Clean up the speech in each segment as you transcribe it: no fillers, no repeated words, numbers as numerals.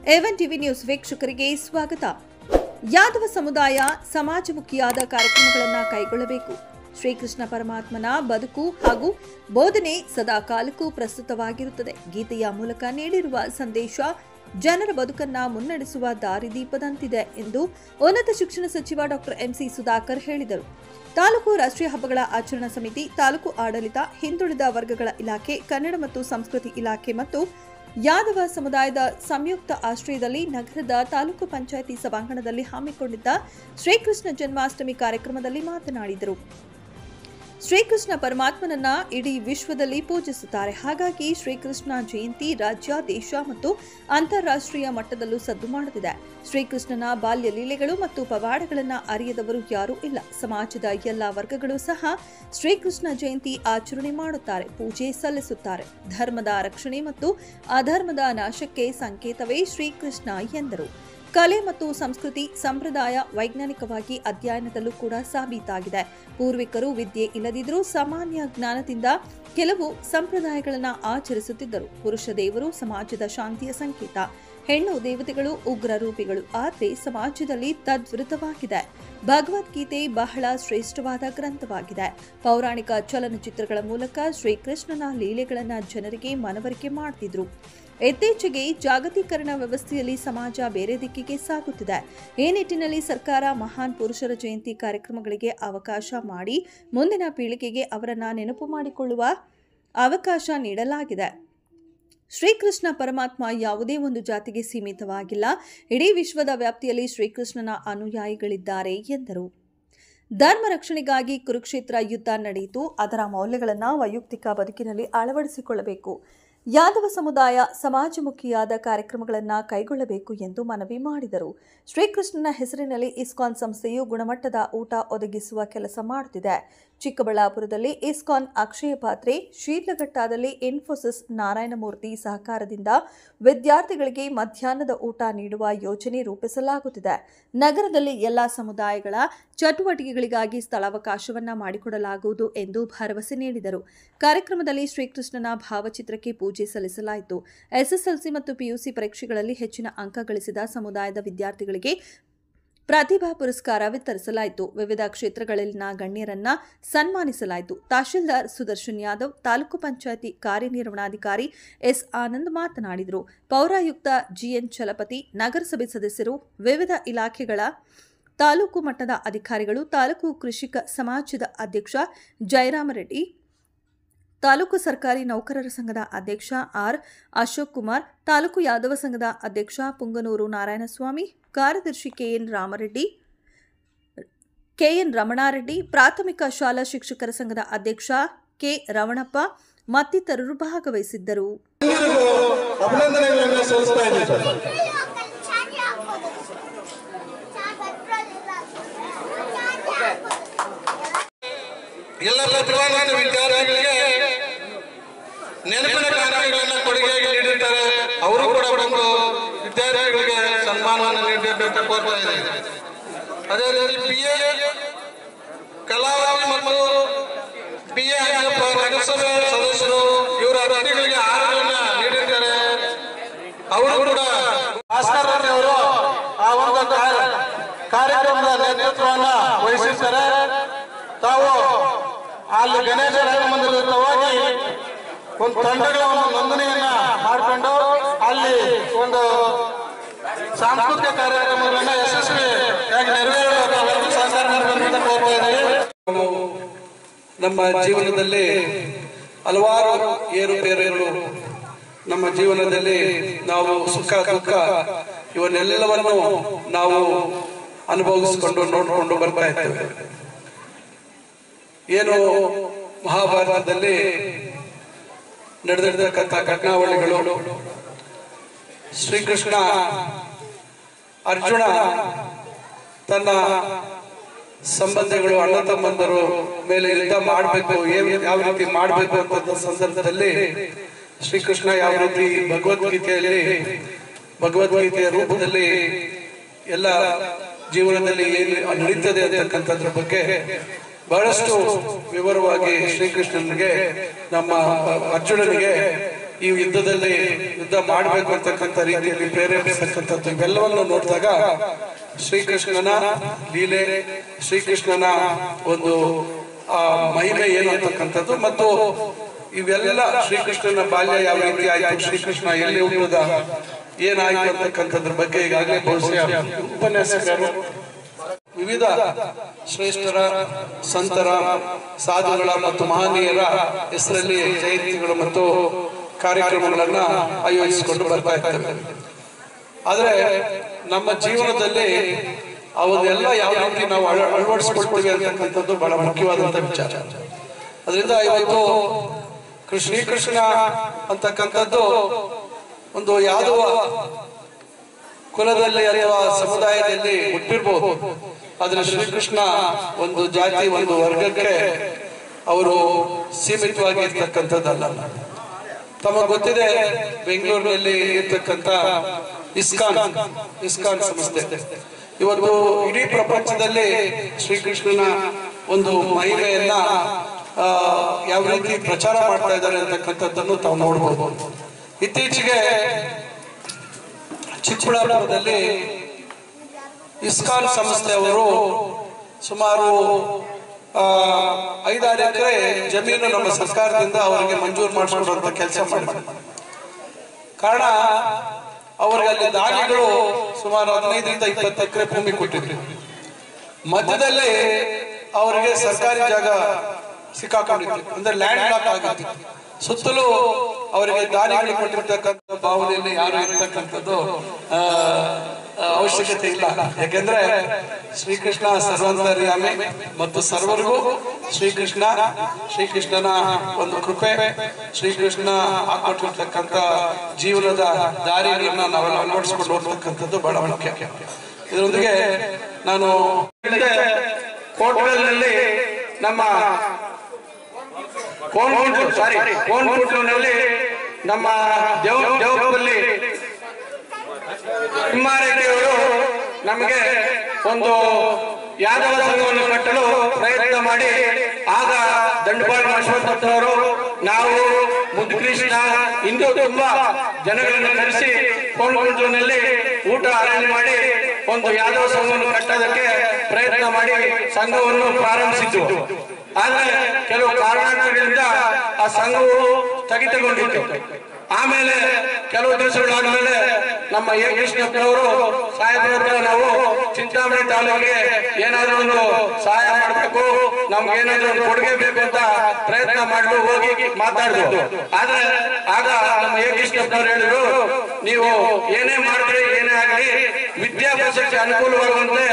A1 TV news ವೀಕ್ಷಕರಿಗೆ ಸ್ವಾಗತ. ಯಾದವ ಸಮುದಾಯ ಸಮಾಜಮುಖಿಯಾದ ಕಾರ್ಯಕ್ರಮಗಳನ್ನು ಕೈಗೊಳ್ಳಬೇಕು. ಶ್ರೀಕೃಷ್ಣ ಪರಮಾತ್ಮನ ಬದುಕು ಹಾಗೂ ಬೋಧನೆ ಸದಾ ಕಾಲಕ್ಕೂ ಪ್ರಸ್ತುತವಾಗಿರುತ್ತದೆ. ಗೀತೆಯ ಮೂಲಕ ನೀಡಿರುವ ಸಂದೇಶ ಜನರ ಬದುಕನ್ನ ಮುನ್ನಡೆಸುವ ದಾರಿದೀಪದಂತಿದೆ ಎಂದು ಉನ್ನತ ಶಿಕ್ಷಣ ಸಚಿವ ಡಾಕ್ಟರ್ ಎಂಸಿ ಸುಧಾಕರ್ ಹೇಳಿದರು. ತಾಲೂಕು ರಾಷ್ಟ್ರೀಯ ಹಬ್ಬಗಳ ಆಚರಣಾ ಸಮಿತಿ, ತಾಲೂಕು ಆಡಳಿತ, ಹಿಂದುಳಿದ ವರ್ಗಗಳ ಇಲಾಖೆ, ಕನ್ನಡ ಮತ್ತು ಸಂಸ್ಕೃತಿ ಇಲಾಖೆ ಮತ್ತು ಯಾದವ ಸಮುದಾಯದ ಸಂಯುಕ್ತ ಆಶ್ರಯದಲ್ಲಿ ನಗರದ ತಾಲೂಕು ಪಂಚಾಯಿತಿ ಸಭಾಂಗಣದಲ್ಲಿ ಹಮ್ಮಿಕೊಂಡಿದ್ದ ಶ್ರೀಕೃಷ್ಣ ಜನ್ಮಾಷ್ಟಮಿ ಕಾರ್ಯಕ್ರಮದಲ್ಲಿ ಮಾತನಾಡಿದರು. ಶ್ರೀಕೃಷ್ಣ ಪರಮಾತ್ಮನನ್ನ ಇಡೀ ವಿಶ್ವದಲ್ಲಿ ಪೂಜಿಸುತ್ತಾರೆ. ಹಾಗಾಗಿ ಶ್ರೀಕೃಷ್ಣ ಜಯಂತಿ ರಾಜ್ಯ, ದೇಶ ಮತ್ತು ಅಂತಾರಾಷ್ಟ್ರೀಯ ಮಟ್ಟದಲ್ಲೂ ಸದ್ದು ಮಾಡುತ್ತಿದೆ. ಶ್ರೀಕೃಷ್ಣನ ಬಾಲ್ಯ ಲೀಲೆಗಳು ಮತ್ತು ಪವಾಡಗಳನ್ನು ಅರಿಯದವರು ಯಾರೂ ಇಲ್ಲ. ಸಮಾಜದ ಎಲ್ಲ ವರ್ಗಗಳು ಸಹ ಶ್ರೀಕೃಷ್ಣ ಜಯಂತಿ ಆಚರಣೆ ಮಾಡುತ್ತಾರೆ, ಪೂಜೆ ಸಲ್ಲಿಸುತ್ತಾರೆ. ಧರ್ಮದ ರಕ್ಷಣೆ ಮತ್ತು ಅಧರ್ಮದ ನಾಶಕ್ಕೆ ಸಂಕೇತವೇ ಶ್ರೀಕೃಷ್ಣ ಎಂದರು. ಕಲೆ ಮತ್ತು ಸಂಸ್ಕೃತಿ, ಸಂಪ್ರದಾಯ ವೈಜ್ಞಾನಿಕವಾಗಿ ಅಧ್ಯಯನದಲ್ಲೂ ಕೂಡ ಸಾಬೀತಾಗಿದೆ. ಪೂರ್ವಿಕರು ವಿದ್ಯೆ ಇಲ್ಲದಿದ್ದರೂ ಸಾಮಾನ್ಯ ಜ್ಞಾನದಿಂದ ಕೆಲವು ಸಂಪ್ರದಾಯಗಳನ್ನು ಆಚರಿಸುತ್ತಿದ್ದರು. ಪುರುಷ ದೇವರು ಸಮಾಜದ ಶಾಂತಿಯ ಸಂಕೇತ, ಹೆಣ್ಣು ದೇವತೆಗಳು ಉಗ್ರ ರೂಪಿಗಳು. ಆದರೆ ಸಮಾಜದಲ್ಲಿ ತದ್ವಿರುದ್ಧವಾಗಿದೆ. ಭಗವದ್ಗೀತೆ ಬಹಳ ಶ್ರೇಷ್ಠವಾದ ಗ್ರಂಥವಾಗಿದೆ. ಪೌರಾಣಿಕ ಚಲನಚಿತ್ರಗಳ ಮೂಲಕ ಶ್ರೀಕೃಷ್ಣನ ಲೀಲೆಗಳನ್ನು ಜನರಿಗೆ ಮನವರಿಕೆ ಮಾಡುತ್ತಿದ್ರು. ಇತ್ತೀಚೆಗೆ ಜಾಗತೀಕರಣ ವ್ಯವಸ್ಥೆಯಲ್ಲಿ ಸಮಾಜ ಬೇರೆ ದಿಕ್ಕಿಗೆ ಸಾಗುತ್ತಿದೆ. ಈ ನಿಟ್ಟಿನಲ್ಲಿ ಸರ್ಕಾರ ಮಹಾನ್ ಪುರುಷರ ಜಯಂತಿ ಕಾರ್ಯಕ್ರಮಗಳಿಗೆ ಅವಕಾಶ ಮಾಡಿ ಮುಂದಿನ ಪೀಳಿಗೆಗೆ ಅವರನ್ನ ನೆನಪು ಮಾಡಿಕೊಳ್ಳುವ ಅವಕಾಶ ನೀಡಲಾಗಿದೆ. ಶ್ರೀಕೃಷ್ಣ ಪರಮಾತ್ಮ ಯಾವುದೇ ಒಂದು ಜಾತಿಗೆ ಸೀಮಿತವಾಗಿಲ್ಲ. ಇಡೀ ವಿಶ್ವದ ವ್ಯಾಪ್ತಿಯಲ್ಲಿ ಶ್ರೀಕೃಷ್ಣನ ಅನುಯಾಯಿಗಳಿದ್ದಾರೆ ಎಂದರು. ಧರ್ಮ ರಕ್ಷಣೆಗಾಗಿ ಕುರುಕ್ಷೇತ್ರ ಯುದ್ಧ ನಡೆಯಿತು. ಅದರ ಮೌಲ್ಯಗಳನ್ನು ವೈಯಕ್ತಿಕ ಬದುಕಿನಲ್ಲಿ ಅಳವಡಿಸಿಕೊಳ್ಳಬೇಕು. ಯಾದವ ಸಮುದಾಯ ಸಮಾಜಮುಖಿಯಾದ ಕಾರ್ಯಕ್ರಮಗಳನ್ನು ಕೈಗೊಳ್ಳಬೇಕು ಎಂದು ಮನವಿ ಮಾಡಿದರು. ಶ್ರೀಕೃಷ್ಣನ ಹೆಸರಿನಲ್ಲಿ ಇಸ್ಕಾನ್ ಸಂಸ್ಥೆಯು ಗುಣಮಟ್ಟದ ಊಟ ಒದಗಿಸುವ ಕೆಲಸ ಮಾಡುತ್ತಿದೆ. ಚಿಕ್ಕಬಳ್ಳಾಪುರದಲ್ಲಿ ಇಸ್ಕಾನ್ ಅಕ್ಷಯ ಪಾತ್ರೆ, ಶೀರ್ಲಘಟ್ಟಾದಲ್ಲಿ ಇನ್ಫೋಸಿಸ್ ನಾರಾಯಣಮೂರ್ತಿ ಸಹಕಾರದಿಂದ ವಿದ್ಯಾರ್ಥಿಗಳಿಗೆ ಮಧ್ಯಾಹ್ನದ ಊಟ ನೀಡುವ ಯೋಜನೆ ರೂಪಿಸಲಾಗುತ್ತಿದೆ. ನಗರದಲ್ಲಿ ಎಲ್ಲ ಸಮುದಾಯಗಳ ಚಟುವಟಿಕೆಗಳಿಗಾಗಿ ಸ್ಥಳಾವಕಾಶವನ್ನು ಮಾಡಿಕೊಡಲಾಗುವುದು ಎಂದು ಭರವಸೆ ನೀಡಿದರು. ಕಾರ್ಯಕ್ರಮದಲ್ಲಿ ಶ್ರೀಕೃಷ್ಣನ ಭಾವಚಿತ್ರಕ್ಕೆ ಪೂಜೆ ಸಲ್ಲಿಸಲಾಯಿತು. ಎಸ್ಎಸ್ಎಲ್ಸಿ ಮತ್ತು ಪಿಯುಸಿ ಪರೀಕ್ಷೆಗಳಲ್ಲಿ ಹೆಚ್ಚಿನ ಅಂಕ ಗಳಿಸಿದ ಸಮುದಾಯದ ವಿದ್ಯಾರ್ಥಿಗಳಿಗೆ ಪ್ರತಿಭಾ ಪುರಸ್ಕಾರ ವಿತರಿಸಲಾಯಿತು. ವಿವಿಧ ಕ್ಷೇತ್ರಗಳಲ್ಲಿನ ಗಣ್ಯರನ್ನ ಸನ್ಮಾನಿಸಲಾಯಿತು. ತಹಶೀಲ್ದಾರ್ ಸುದರ್ಶನ್ ಯಾದವ್, ತಾಲೂಕು ಪಂಚಾಯಿತಿ ಕಾರ್ಯನಿರ್ವಹಣಾಧಿಕಾರಿ ಎಸ್ ಆನಂದ್ ಮಾತನಾಡಿದರು. ಪೌರಾಯುಕ್ತ ಜಿಎನ್ ಚಲಪತಿ, ನಗರಸಭೆ ಸದಸ್ಯರು, ವಿವಿಧ ಇಲಾಖೆಗಳ ತಾಲೂಕು ಮಟ್ಟದ ಅಧಿಕಾರಿಗಳು, ತಾಲೂಕು ಕೃಷಿಕ ಸಮಾಜದ ಅಧ್ಯಕ್ಷ ಜಯರಾಮರೆಡ್ಡಿ, ತಾಲೂಕು ಸರ್ಕಾರಿ ನೌಕರರ ಸಂಘದ ಅಧ್ಯಕ್ಷ ಆರ್ ಅಶೋಕ್ ಕುಮಾರ್, ತಾಲೂಕು ಯಾದವ ಸಂಘದ ಅಧ್ಯಕ್ಷ ಪುಂಗನೂರು ನಾರಾಯಣಸ್ವಾಮಿ, ಕಾರ್ಯದರ್ಶಿ ಕೆಎನ್ ರಮಣಾರೆಡ್ಡಿ, ಪ್ರಾಥಮಿಕ ಶಾಲಾ ಶಿಕ್ಷಕರ ಸಂಘದ ಅಧ್ಯಕ್ಷ ಕೆ ರಮಣಪ್ಪ ಮತ್ತಿತರರು ಭಾಗವಹಿಸಿದ್ದರು. ಎಲ್ಲ ಪ್ರತಿಭಾನ್ವಿತ ವಿದ್ಯಾರ್ಥಿಗಳಿಗೆ ನೆನಪಿನ ಕಾಣಿಕೆಗಳನ್ನು ಕೊಡುಗೆಯಾಗಿ ನೀಡಿದ್ದಾರೆ. ಅವರು ಕೂಡ ಬಂದು ವಿದ್ಯಾರ್ಥಿಗಳಿಗೆ ಸನ್ಮಾನವನ್ನು ನೀಡಬೇಕಂತ ಕೋರ್ತಾ ಇದ್ದಾರೆ. ಅದೇ ರೀತಿ BA ಕಲಾವತಿ ಮತ್ತು BA ನಗರಸಭೆ ಸದಸ್ಯರು ಇವರ ಅತಿಥಿಗಳಿಗೆ ಆಹಾರವನ್ನು ನೀಡಿದ್ದಾರೆ. ಅವರು ಕೂಡ ಭಾಸ್ಕರ್ ಅವರು ಆ ಒಂದು ಕಾರ್ಯಕ್ರಮದ ನೇತೃತ್ವವನ್ನು ವಹಿಸಿದ್ದಾರೆ. ತಾವು ಅಲ್ಲಿ ಗಣೇಶ ರಾಮ ಮಂದಿರದಿಂದ ಹೋಗಿ ಒಂದು ತಂಡಗಳ ಒಂದು ನೋಂದಣಿಯನ್ನ ಮಾಡಿಕೊಂಡು ಅಲ್ಲಿ ಒಂದು ಸಾಂಸ್ಕೃತಿಕ ಕಾರ್ಯಕ್ರಮಗಳನ್ನ ಯಶಸ್ವಿಯಾಗಿ ನೆರವೇರಿಸುವ ಸಹಕಾರ ನೀಡಬೇಕಂತ ಕೋರ್ತಾ ಇದ್ದೀವಿ. ನಮ್ಮ ಜೀವನದಲ್ಲಿ ಹಲವಾರು ಏರುಪೇರುಗಳು, ನಮ್ಮ ಜೀವನದಲ್ಲಿ ನಾವು ಸುಖ ದುಃಖ ಇವನ್ನೆಲ್ಲವನ್ನು ನಾವು ಅನುಭವಿಸಿಕೊಂಡು ನೋಡಿಕೊಂಡು ಬರ್ತಾ ಇದ್ದೇವೆ. ಏನು ಮಹಾಭಾರತದಲ್ಲಿ ನಡೆದಿರ್ತಕ್ಕಂಥ ಘಟನಾವಳಿಗಳು, ಶ್ರೀಕೃಷ್ಣ ಅರ್ಜುನ ತನ್ನ ಸಂಬಂಧಿಗಳು ಅಣ್ಣ ತಮ್ಮಂದರು ಮೇಲೆ ಯುದ್ಧ ಮಾಡಬೇಕು, ಯಾವ ರೀತಿ ಮಾಡಬೇಕು ಅಂತ ಸಂದರ್ಭದಲ್ಲಿ ಶ್ರೀಕೃಷ್ಣ ಯಾವ ರೀತಿ ಭಗವದ್ಗೀತೆಯ ರೂಪದಲ್ಲಿ ಎಲ್ಲ ಜೀವನದಲ್ಲಿ ಏನು ನಡೀತದೆ ಅಂತಕ್ಕಂಥದ್ರ ಬಗ್ಗೆ ಬಹಳಷ್ಟು ವಿವರವಾಗಿ ಶ್ರೀಕೃಷ್ಣನಿಗೆ ನಮ್ಮ ಅರ್ಜುನನಿಗೆ ಈ ಯುದ್ಧ ಮಾಡಬೇಕು ಅಂತಕ್ಕಂಥ ರೀತಿಯಲ್ಲಿ ಪ್ರೇರೇಪಿಸತಕ್ಕಂಥದ್ದು ಇವೆಲ್ಲವನ್ನು ನೋಡಿದಾಗ ಶ್ರೀಕೃಷ್ಣನ ಲೀಲೆ, ಶ್ರೀಕೃಷ್ಣನ ಒಂದು ಮಹಿಮೆ ಏನು ಅಂತಕ್ಕಂಥದ್ದು ಮತ್ತು ಇವೆಲ್ಲ ಶ್ರೀಕೃಷ್ಣನ ಬಾಲ್ಯ ಯಾವ ರೀತಿ ಆಯ್ತು, ಶ್ರೀಕೃಷ್ಣ ಎಲ್ಲಿ ಹುಟ್ಟಿದ, ಏನಾಯ್ತು ಅಂತಕ್ಕಂಥದ್ರ ಬಗ್ಗೆ ಈಗಾಗಲೇ ಬಹುಶಃ ಉಪನ್ಯಾಸಕರು ವಿವಿಧ ಶ್ರೇಷ್ಠರ, ಸಂತರ, ಸಾಧುಗಳ ಮತ್ತು ಮಹನೀಯರ ಹೆಸರಲ್ಲಿ ಜಯಂತಿಗಳು ಮತ್ತು ಕಾರ್ಯಕ್ರಮಗಳನ್ನ ಆಯೋಜಿಸಿಕೊಂಡು ಬರ್ತಾ ಇರ್ತೇವೆ. ಆದರೆ ನಮ್ಮ ಜೀವನದಲ್ಲಿ ಅವನ್ನೆಲ್ಲ ಯಾವ ರೀತಿ ನಾವು ಅಳವಡಿಸ್ಕೊಳ್ತೀವಿ ಅಂತಕ್ಕಂಥದ್ದು ಬಹಳ ಮುಖ್ಯವಾದಂತ ವಿಚಾರ. ಅದರಿಂದ ಇವತ್ತು ಶ್ರೀಕೃಷ್ಣ ಅಂತಕ್ಕಂಥದ್ದು ಒಂದು ಯಾವುದೋ ಕುಲದಲ್ಲಿ ಅಥವಾ ಸಮುದಾಯದಲ್ಲಿ ಹುಟ್ಟಿರ್ಬೋದು, ಆದ್ರೆ ಶ್ರೀಕೃಷ್ಣ ಒಂದು ಜಾತಿ, ಒಂದು ವರ್ಗಕ್ಕೆ ಅವರು ಸೀಮಿತವಾಗಿ ಇರ್ತಕ್ಕಂಥದ್ದಲ್ಲ. ತಮಗೆ ಗೊತ್ತಿದೆ, ಬೆಂಗಳೂರಿನಲ್ಲಿ ಇರ್ತಕ್ಕಂಥ ಇಸ್ಕಾನ್ ಸಂಸ್ಥೆ ಇವತ್ತು ಇಡೀ ಪ್ರಪಂಚದಲ್ಲಿ ಶ್ರೀಕೃಷ್ಣನ ಒಂದು ಮಹಿಮೆಯನ್ನ ಯಾವ ರೀತಿ ಪ್ರಚಾರ ಮಾಡ್ತಾ ಇದ್ದಾರೆ ಅಂತಕ್ಕಂಥದ್ದನ್ನು ತಾವು ನೋಡ್ಬೋದು. ಇತ್ತೀಚೆಗೆ ಚಿಕ್ಕಬಳ್ಳಾಪುರದಲ್ಲಿ ಇಸ್ಕಾನ್ ಸಂಸ್ಥೆಯವರು ಸುಮಾರು 5-6 ಎಕರೆ ಜಮೀನು ನಮ್ಮ ಸರ್ಕಾರದಿಂದ ಅವರಿಗೆ ಮಂಜೂರು ಮಾಡಿಸುವಂತ ಕೆಲಸ ಮಾಡಿದ್ದಾರೆ. ಕಾರಣ ಅವರಿಗೆ ಅಲ್ಲಿ ದಾನಿಗಳು ಸುಮಾರು 15-20 ಎಕರೆ ಭೂಮಿ ಕೊಟ್ಟಿದ್ರು. ಮಧ್ಯದಲ್ಲಿ ಅವರಿಗೆ ಸರ್ಕಾರಿ ಜಾಗ ಸಿಕ್ಕಾಕೊಂಡಿತ್ತು, ಅಂದ್ರೆ ಲ್ಯಾಂಡ್ ಲಾಕ್ ಆಗಿತ್ತು. ಸುತ್ತಲೂ ಅವರಿಗೆ ದಾನಿಗಳು ಕೊಟ್ಟಿರ್ತಕ್ಕಂಥ ಭಾವನೆಯಲ್ಲಿ ಯಾರು ಇರ್ತಕ್ಕಂಥದ್ದು ಅವಶ್ಯಕತೆ ಇಲ್ಲ. ಯಾಕೆಂದ್ರೆ ಶ್ರೀಕೃಷ್ಣ ಸರ್ವಾಂತರ್ಯಾಮಿ ಮತ್ತು ಸರ್ವರಿಗೂ ಶ್ರೀಕೃಷ್ಣನ ಒಂದು ಕೃಪೆ, ಶ್ರೀಕೃಷ್ಣ ಹಾಕೊಟ್ಟಿರ್ತಕ್ಕಂಥ ಜೀವನದ ದಾರಿಗಳನ್ನ ನಾವೆಲ್ಲ ಅಳವಡಿಸಿಕೊಂಡು ಹೋಗ್ತಕ್ಕಂಥದ್ದು ಬಹಳ ಮುಖ್ಯ. ಇದರೊಂದಿಗೆ ನಾನು ಕೋಟೆಗಳಲ್ಲಿ ನಮ್ಮ ಕೋನ್ಪುಟ್ಲುನಲ್ಲಿ ನಮ್ಮ ದೇವಪಲ್ಲಿ ತಿಮ್ಮಾರೆಡ್ಡಿಯವರು ನಮಗೆ ಒಂದು ಯಾದವ ಸಂಘವನ್ನು ಕಟ್ಟಲು ಪ್ರಯತ್ನ ಮಾಡಿ, ಆಗ ದಂಡಪಾಲ ಅಶ್ವತ್ಥವರು ನಾವು ಮುದ್ಕೃಷ್ಣ ಇಂದು ತುಂಬಾ ಜನಗಳನ್ನು ಕರೆಸಿ ಕೋನ್ಪುಟ್ಲುನಲ್ಲಿ ಊಟ ಅರೇಂಜ್ ಮಾಡಿ ಒಂದು ಯಾದವ ಸಂಘವನ್ನು ಕಟ್ಟೋದಕ್ಕೆ ಪ್ರಯತ್ನ ಮಾಡಿ ಸಂಘವನ್ನು ಪ್ರಾರಂಭಿಸಿದ್ದು. ಆದ್ರೆ ಕೆಲವು ಕಾರಣಾಂತರಗಳಿಂದ ಆ ಸಂಘವು ಸ್ಥಗಿತಗೊಂಡಿತ್ತು. ಆಮೇಲೆ ಕೆಲವು ದಿವಸಗಳಾದ್ಮೇಲೆ ನಮ್ಮ ಎ ಕೃಷ್ಣಪ್ಪನವರು ಸಾಹೇಬ್ರ ಹತ್ರ ನಾವು ಚಿಂತಾಮಣಿ ತಾಲೂಕಿಗೆ ಏನಾದ್ರೂ ಒಂದು ಸಹಾಯ ಮಾಡಬೇಕು, ನಮ್ಗೆ ಏನಾದ್ರೂ ಒಂದು ಕೊಡುಗೆ ಬೇಕು ಅಂತ ಪ್ರಯತ್ನ ಮಾಡಲು ಹೋಗಿ ಮಾತಾಡಿದ್ರು. ಆದ್ರೆ ಆಗ ನಮ್ಮ ಎ ಕೃಷ್ಣಪ್ಪನವ್ರು ಹೇಳಿದ್ರು, ನೀವು ಏನೇ ಮಾಡಿದ್ರೆ ಏನೇ ಆಗಲಿ ವಿದ್ಯಾಭ್ಯಾಸಕ್ಕೆ ಅನುಕೂಲವಾಗುವಂತೆ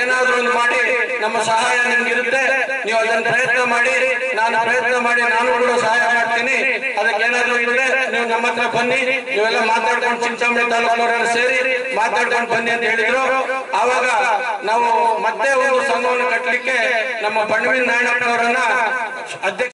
ಏನಾದ್ರೂ ಒಂದು ಮಾಡಿ ನಮ್ಮ ಸಹಾಯ ನಿಮ್ಗಿರುತ್ತೆ, ನೀವು ಅದನ್ನ ಪ್ರಯತ್ನ ಮಾಡಿ, ನಾನು ಪ್ರಯತ್ನ ಮಾಡಿ ನಾನು ಕೂಡ ಸಹಾಯ ಮಾಡ್ತೀನಿ, ಅದಕ್ಕೆ ಏನಾದ್ರೂ ಇದ್ರೆ ನೀವು ನಮ್ಮ ಹತ್ರ ಬನ್ನಿ, ನೀವೆಲ್ಲ ಮಾತಾಡ್ಕೊಂಡು ಚಿಂತಾಮಣಿ ತಾಲೂಕಿನವರೆಲ್ಲ ಸೇರಿ ಮಾತಾಡ್ಕೊಂಡು ಬನ್ನಿ ಅಂತ ಹೇಳಿದ್ರು. ಆವಾಗ ನಾವು ಮತ್ತೆ ಒಂದು ಸಂಘವನ್ನು ಕಟ್ಟಲಿಕ್ಕೆ ನಮ್ಮ ಬಣ್ಣವಿನ ನಾರಾಯಣಪ್ಪನವರನ್ನ ಅಧ್ಯಕ್ಷ